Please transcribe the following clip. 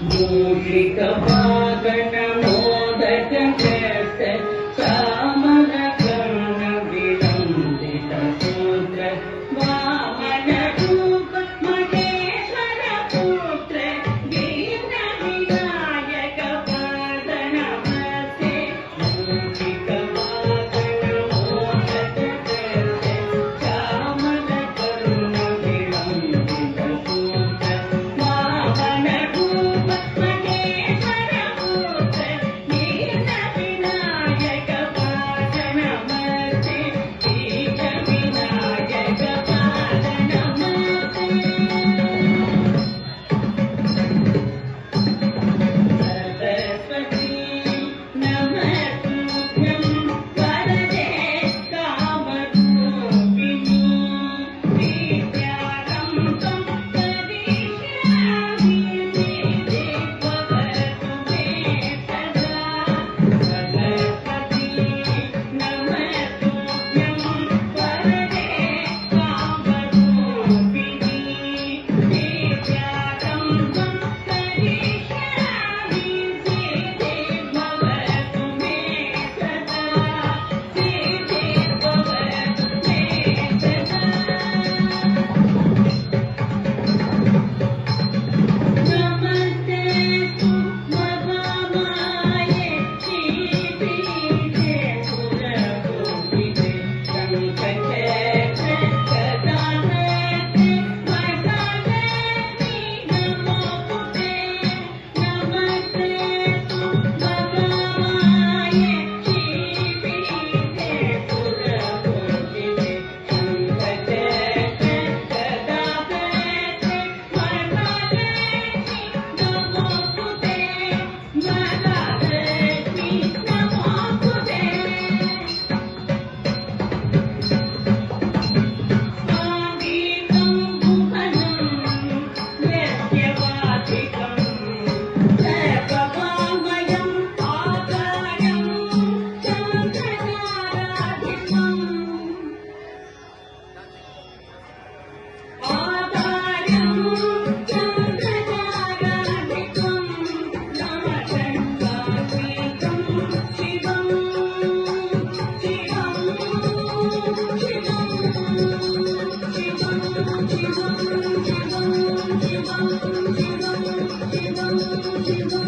मूषिक wagon modak कृत चामर कर्ण विलंबित सूत्र वामन रूप महेश्वर पुत्र दीन विनायक पाद नमस्ते मूषिक वागन मोदक कृत चामर कर्ण विलंबित सूत्र वामन रूप महेश्वर पुत्र दीन विनायक पाद नमस्ते दीन विनायक पाद नमस्ते सरस्वती नमस्तुभ्यं वरदे कामरूपिणी विद्यारम्भं करिष्यामि सिद्धि भवतु मे सदा सरस्वती नमस्तुभ्यं वरदे कामरूपिणी विद्यारम्भं करिष्यामि सिद्धि भवतु मे सदा सिद्धि भवतु मे सदा नमस्ते तु महामाये श्रीपीठे सुरपूजिते शङ्खचक्र गदाहस्ते वरदालक्ष्मी नमोस्तुते नमस्ते तु महामाये श्रीपीठे सुरपूजिते शङ्खचक्र गदाहस्ते वरदालक्ष्मी नमोस्तुते वरदालक्ष्मी नमोस्तुते स्वागीतं भुवनं यज्ञवाचिकं सर्ववाङ्मयं आकारं चन्द्रताराधिपम् आकारं चन्द्रताराधिपं नमशङ्कातीतं शिवं शिवं शिवं शिवं शिवं शिवं शिवं शिवं शिवं शिवं